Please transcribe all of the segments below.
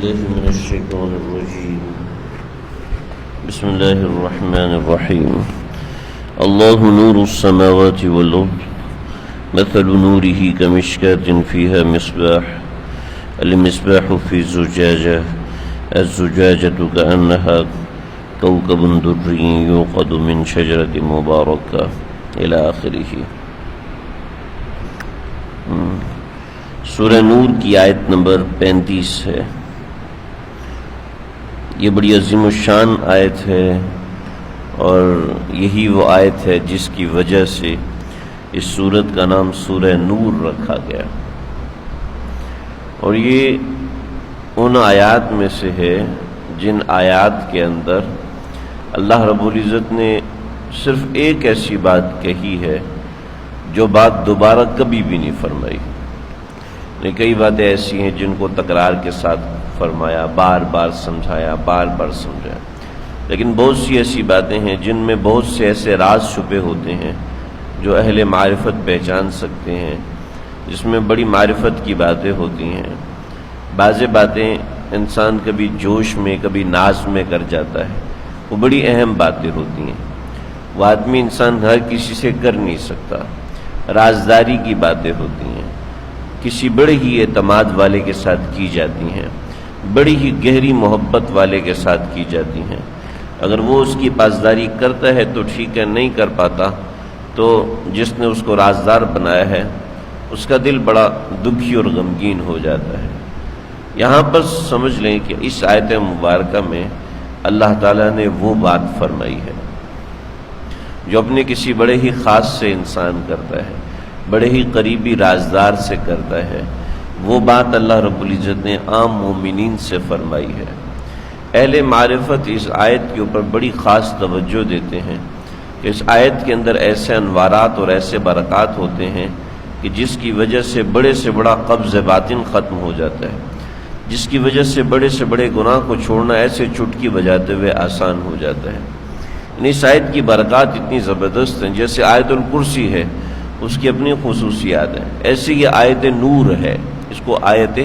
بالله من الشيطان الرجيم. بسم الله الرحمن الرحيم. الله نور السماوات والأرض مثل نوره كمشكاة فيها مصباح المصباح في زجاجة الزجاجة كأنها كوكب دري يوقد من شجرة مباركة إلى آخره. سورہ نور کی آیت نمبر 35 ہے. یہ بڑی عظیم الشان آیت ہے اور یہی وہ آیت ہے جس کی وجہ سے اس سورت کا نام سورہ نور رکھا گیا. اور یہ ان آیات میں سے ہے جن آیات کے اندر اللہ رب العزت نے صرف ایک ایسی بات کہی ہے جو بات دوبارہ کبھی بھی نہیں فرمائی. کئی باتیں ایسی ہیں جن کو تکرار کے ساتھ فرمایا، بار بار سمجھایا، بار بار سمجھایا، لیکن بہت سی ایسی باتیں ہیں جن میں بہت سے ایسے راز چھپے ہوتے ہیں جو اہل معرفت پہچان سکتے ہیں، جس میں بڑی معرفت کی باتیں ہوتی ہیں. بعض باتیں انسان کبھی جوش میں کبھی ناز میں کر جاتا ہے، وہ بڑی اہم باتیں ہوتی ہیں، وہ آدمی انسان ہر کسی سے کر نہیں سکتا. رازداری کی باتیں ہوتی ہیں، کسی بڑے ہی اعتماد والے کے ساتھ کی جاتی ہیں، بڑی ہی گہری محبت والے کے ساتھ کی جاتی ہیں. اگر وہ اس کی پاسداری کرتا ہے تو ٹھیک ہے، نہیں کر پاتا تو جس نے اس کو رازدار بنایا ہے اس کا دل بڑا دکھی اور غمگین ہو جاتا ہے. یہاں پر سمجھ لیں کہ اس آیت مبارکہ میں اللہ تعالیٰ نے وہ بات فرمائی ہے جو اپنے کسی بڑے ہی خاص سے انسان کرتا ہے، بڑے ہی قریبی رازدار سے کرتا ہے. وہ بات اللہ رب العزت نے عام مومنین سے فرمائی ہے. اہل معرفت اس آیت کے اوپر بڑی خاص توجہ دیتے ہیں کہ اس آیت کے اندر ایسے انوارات اور ایسے برکات ہوتے ہیں کہ جس کی وجہ سے بڑا قبض باطن ختم ہو جاتا ہے، جس کی وجہ سے بڑے گناہ کو چھوڑنا ایسے چٹکی بجاتے ہوئے آسان ہو جاتا ہے. اس آیت کی برکات اتنی زبردست ہیں، جیسے آیت الکرسی ہے اس کی اپنی خصوصیات ہیں، ایسے یہ آیت نور ہے، اس کو آیت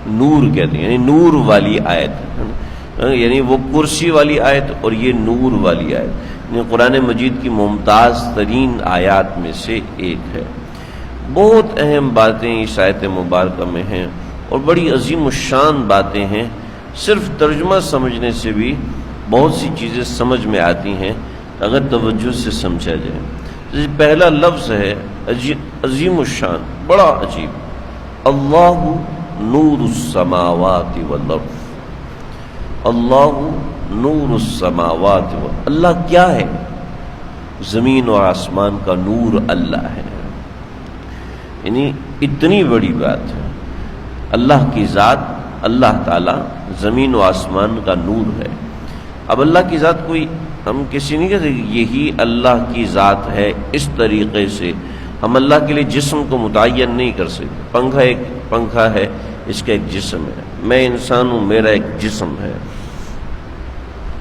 نور کہتے ہیں، یعنی نور والی آیت، یعنی وہ کرسی والی آیت اور یہ نور والی آیت، یعنی قرآن مجید کی ممتاز ترین آیات میں سے ایک ہے. بہت اہم باتیں اس آیت مبارکہ میں ہیں اور بڑی عظیم الشان باتیں ہیں. صرف ترجمہ سمجھنے سے بھی بہت سی چیزیں سمجھ میں آتی ہیں اگر توجہ سے سمجھا جائے. پہلا لفظ ہے عظیم الشان، بڑا عجیب، اللہ نور السماوات والارض. اللہ نور السماوات والارض، اللہ کیا ہے؟ زمین و آسمان کا نور اللہ ہے. یعنی اتنی بڑی بات ہے. اللہ کی ذات، اللہ تعالی زمین و آسمان کا نور ہے. اب اللہ کی ذات کوئی ہم کسی نہیں کہتے یہی اللہ کی ذات ہے. اس طریقے سے ہم اللہ کے لیے جسم کو متعین نہیں کر سکتے. پنکھا ہے، اس کا ایک جسم ہے. میں انسان ہوں، میرا ایک جسم ہے.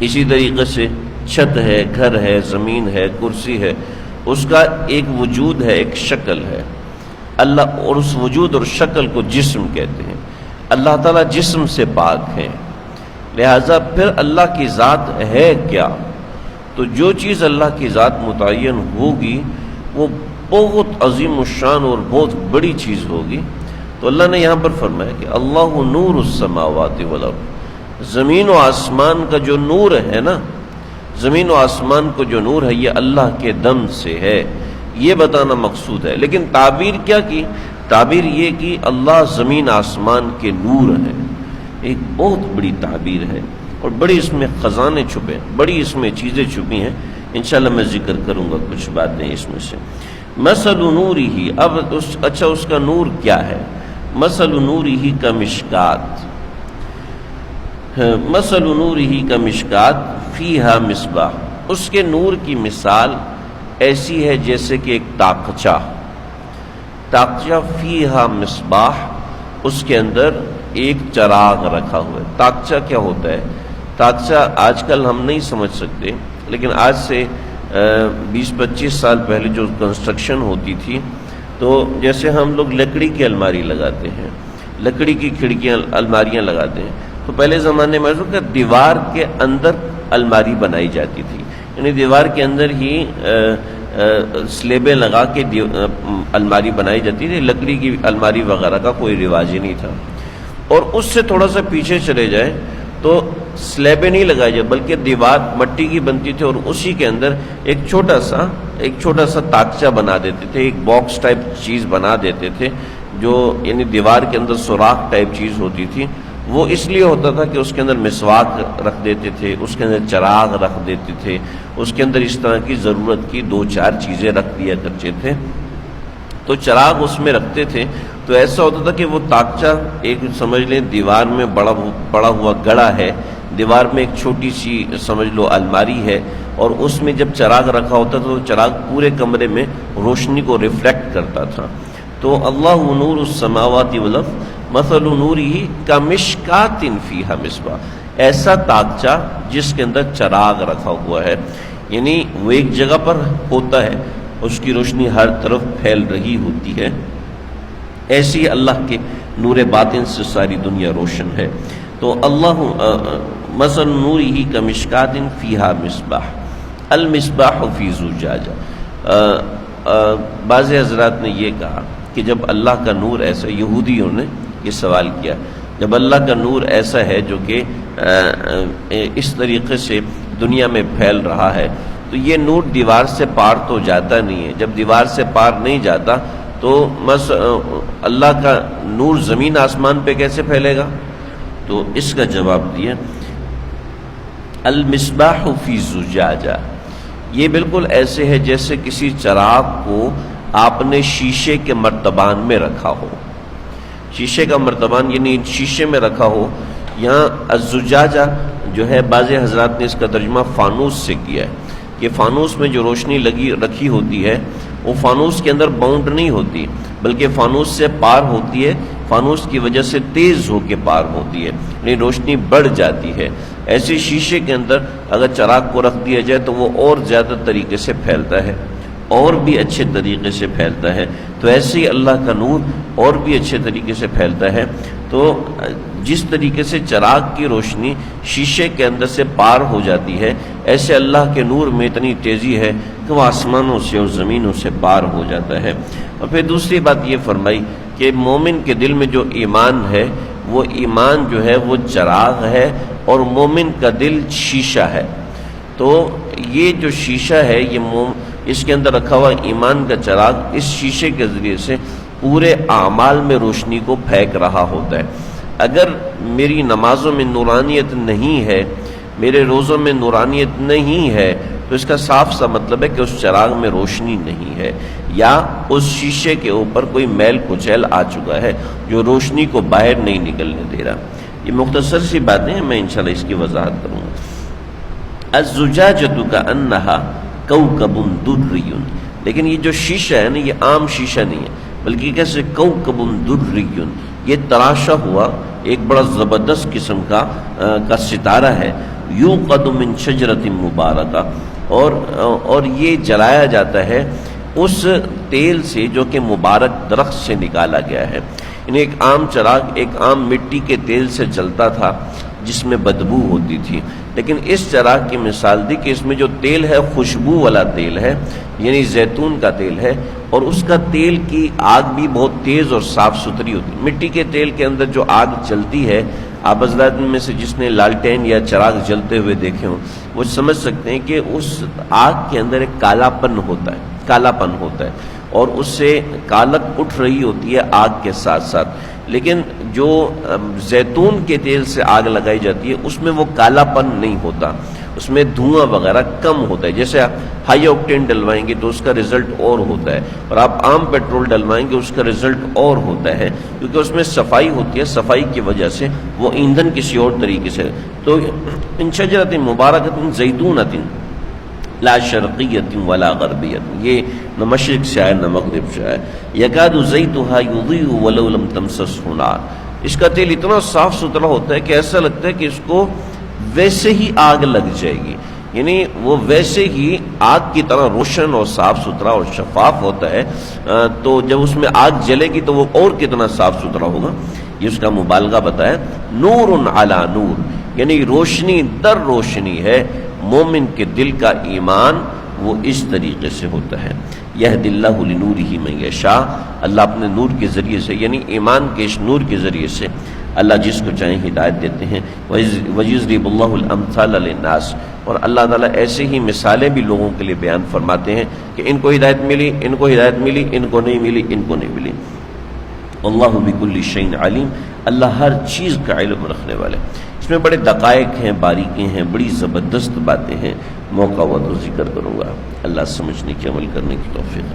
اسی طریقے سے چھت ہے، گھر ہے، زمین ہے، کرسی ہے، اس کا ایک وجود ہے، ایک شکل ہے. اللہ اور اس وجود اور شکل کو جسم کہتے ہیں. اللہ تعالیٰ جسم سے پاک ہے، لہذا پھر اللہ کی ذات ہے کیا؟ تو جو چیز اللہ کی ذات متعین ہوگی وہ بہت عظیم الشان اور بہت بڑی چیز ہوگی. تو اللہ نے یہاں پر فرمایا کہ اللہ نور السماوات والارض، زمین و آسمان کا جو نور ہے نا، زمین و آسمان کو جو نور ہے یہ اللہ کے دم سے ہے، یہ بتانا مقصود ہے. لیکن تعبیر کیا کی؟ تعبیر یہ کہ اللہ زمین آسمان کے نور ہے. ایک بہت بڑی تعبیر ہے اور بڑی اس میں خزانے چھپے، بڑی اس میں چیزیں چھپی ہیں. انشاءاللہ میں ذکر کروں گا کچھ باتیں اس میں سے. مثل نورہ، اب اس کا نور کیا ہے؟ مثل نورہ کمشکات، مثل نورہ کمشکات فیہا مصباح، اس کے نور کی مثال ایسی ہے جیسے کہ ایک تاقچہ فیہا مصباح، اس کے اندر ایک چراغ رکھا ہوا ہے. تاقچہ کیا ہوتا ہے؟ تاقچہ آج کل ہم نہیں سمجھ سکتے، لیکن آج سے 20-25 سال پہلے جو کنسٹرکشن ہوتی تھی تو جیسے ہم لوگ لکڑی کی الماری لگاتے ہیں، لکڑی کی کھڑکیاں الماریاں لگاتے ہیں، تو پہلے زمانے میں کہ دیوار کے اندر الماری بنائی جاتی تھی، یعنی دیوار کے اندر ہی سلیبیں لگا کے الماری بنائی جاتی تھی، لکڑی کی الماری وغیرہ کا کوئی رواج ہی نہیں تھا۔ اور اس سے تھوڑا سا پیچھے چلے جائیں تو سلیبیں نہیں لگائی جائے بلکہ دیوار مٹی کی بنتی تھی، اور اسی کے اندر ایک چھوٹا سا تاکچہ بنا دیتے تھے، ایک باکس ٹائپ چیز بنا دیتے تھے، جو یعنی دیوار کے اندر سوراخ ٹائپ چیز ہوتی تھی۔ وہ اس لیے ہوتا تھا کہ اس کے اندر مسواک رکھ دیتے تھے، اس کے اندر چراغ رکھ دیتے تھے، اس کے اندر اس طرح کی ضرورت کی 2-4 چیزیں رکھ دیا کرتے تھے، تو چراغ اس میں رکھتے تھے۔ تو ایسا ہوتا تھا کہ وہ تاکچہ ایک سمجھ لیں دیوار میں بڑا ہوا گڑا ہے، دیوار میں ایک چھوٹی سی سمجھ لو الماری ہے، اور اس میں جب چراغ رکھا ہوتا تھا تو چراغ پورے کمرے میں روشنی کو ریفلیکٹ کرتا تھا۔ تو اللہ نور السماوات والارض مثل نورہ کمشکات فیہا مصباح، ایسا تاکچہ جس کے اندر چراغ رکھا ہوا ہے، یعنی وہ ایک جگہ پر ہوتا ہے، اس کی روشنی ہر طرف پھیل رہی ہوتی ہے، ایسی اللہ کے نور باطن سے ساری دنیا روشن ہے۔ تو اللہ مثل نورہ کمشکات فیہا مصباح، المصباح فی زجاجہ۔ بعض حضرات نے یہ کہا کہ جب اللہ کا نور ایسا، یہودیوں نے یہ سوال کیا، جب اللہ کا نور ایسا ہے جو کہ اس طریقے سے دنیا میں پھیل رہا ہے، تو یہ نور دیوار سے پار تو جاتا نہیں ہے، جب دیوار سے پار نہیں جاتا تو بس اللہ کا نور زمین آسمان پہ کیسے پھیلے گا؟ تو اس کا جواب دیا المصباح فی زجاجہ، یہ بالکل ایسے ہے جیسے کسی چراغ کو آپ نے شیشے کے مرتبان میں رکھا ہو، شیشے کا مرتبان یعنی شیشے میں رکھا ہو۔ یہاں الزجاجہ جو ہے بعض حضرات نے اس کا ترجمہ فانوس سے کیا ہے کہ فانوس میں جو روشنی رکھی ہوتی ہے وہ فانوس کے اندر باؤنڈ نہیں ہوتی بلکہ فانوس سے پار ہوتی ہے، فانوس کی وجہ سے تیز ہو کے پار ہوتی ہے، یعنی روشنی بڑھ جاتی ہے۔ ایسے شیشے کے اندر اگر چراغ کو رکھ دیا جائے تو وہ اور زیادہ طریقے سے پھیلتا ہے، اور بھی اچھے طریقے سے پھیلتا ہے۔ تو ایسے ہی اللہ کا نور اور بھی اچھے طریقے سے پھیلتا ہے۔ تو جس طریقے سے چراغ کی روشنی شیشے کے اندر سے پار ہو جاتی ہے، ایسے اللہ کے نور میں اتنی تیزی ہے کہ وہ آسمانوں سے اور زمینوں سے پار ہو جاتا ہے۔ اور پھر دوسری بات یہ فرمائی کہ مومن کے دل میں جو ایمان ہے، وہ ایمان جو ہے وہ چراغ ہے، اور مومن کا دل شیشہ ہے۔ تو یہ جو شیشہ ہے، یہ اس کے اندر رکھا ہوا ایمان کا چراغ اس شیشے کے ذریعے سے پورے اعمال میں روشنی کو پھینک رہا ہوتا ہے۔ اگر میری نمازوں میں نورانیت نہیں ہے، میرے روزوں میں نورانیت نہیں ہے، تو اس کا صاف سا مطلب ہے کہ اس چراغ میں روشنی نہیں ہے، یا اس شیشے کے اوپر کوئی میل کچیل آ چکا ہے جو روشنی کو باہر نہیں نکلنے دے رہا۔ یہ مختصر سی باتیں ہیں، میں انشاءاللہ اس کی وضاحت کروں گا۔ الزجاجۃ کأنہا کوکب دری، لیکن یہ جو شیشہ ہے نا، یہ عام شیشہ نہیں ہے بلکہ کیسے کوکب دری، یہ تراشا ہوا ایک بڑا زبردست قسم کا ستارہ ہے، یوقد من شجرۃ مبارکہ، اور یہ جلایا جاتا ہے اس تیل سے جو کہ مبارک درخت سے نکالا گیا ہے۔ یعنی ایک عام چراغ ایک عام مٹی کے تیل سے جلتا تھا جس میں بدبو ہوتی تھی، لیکن اس چراغ کی مثال دی کہ اس میں جو تیل ہے خوشبو والا تیل ہے، یعنی زیتون کا تیل ہے، اور اس کا تیل کی آگ بھی بہت تیز اور صاف ستھری ہوتی ہے۔ مٹی کے تیل کے اندر جو آگ جلتی ہے، آپ حضرات میں سے جس نے لالٹین یا چراغ جلتے ہوئے دیکھے ہوں وہ سمجھ سکتے ہیں کہ اس آگ کے اندر ایک کالا پن ہوتا ہے اور اس سے کالک اٹھ رہی ہوتی ہے آگ کے ساتھ ساتھ۔ لیکن جو زیتون کے تیل سے آگ لگائی جاتی ہے اس میں وہ کالا پن نہیں ہوتا، اس میں دھواں وغیرہ کم ہوتا ہے۔ جیسے آپ ہائی آکٹین ڈلوائیں گے تو اس کا رزلٹ اور ہوتا ہے، اور آپ عام پیٹرول ڈلوائیں گے اس کا رزلٹ اور ہوتا ہے، کیونکہ اس میں صفائی ہوتی ہے، صفائی کی وجہ سے وہ ایندھن کسی اور طریقے سے۔ تو ان شجرۃ مبارکۃ زیتونۃ لا شرقیۃ ولا غربیۃ، یہ نہ مشرق سے آئے نہ مغرب سے آئے۔ یکاد زیتھا یضیء ولو لم تمسسہ نار، اس کا تیل اتنا صاف ستھرا ہوتا ہے کہ ایسا لگتا ہے کہ اس کو ویسے ہی آگ لگ جائے گی، یعنی وہ ویسے ہی آگ کی طرح روشن اور صاف ستھرا اور شفاف ہوتا ہے۔ تو جب اس میں آگ جلے گی تو وہ اور کتنا صاف ستھرا ہوگا۔ یہ اس کا مبالغہ بتایا. نور علی نور یعنی روشنی در روشنی ہے. مومن کے دل کا ایمان وہ اس طریقے سے ہوتا ہے. یہد اللہ لنورہ من یشاء، اللہ اپنے نور کے ذریعے سے یعنی ایمان کے اس نور کے ذریعے سے اللہ جس کو چاہیں ہدایت دیتے ہیں. وَيَضْرِبُ اللَّهُ الْأَمْثَالَ لِلنَّاسِ، اور اللہ تعالیٰ ایسے ہی مثالیں بھی لوگوں کے لیے بیان فرماتے ہیں کہ ان کو ہدایت ملی، ان کو ہدایت ملی، ان کو نہیں ملی، ان کو نہیں ملی. اللہ بکل شیء علیم، اللہ ہر چیز کا علم رکھنے والے. اس میں بڑے دقائق ہیں، باریکیں ہیں، بڑی زبردست باتیں ہیں. موقع ہوا تو ذکر کروں گا. اللہ سمجھنے کی، عمل کرنے کی توفیق.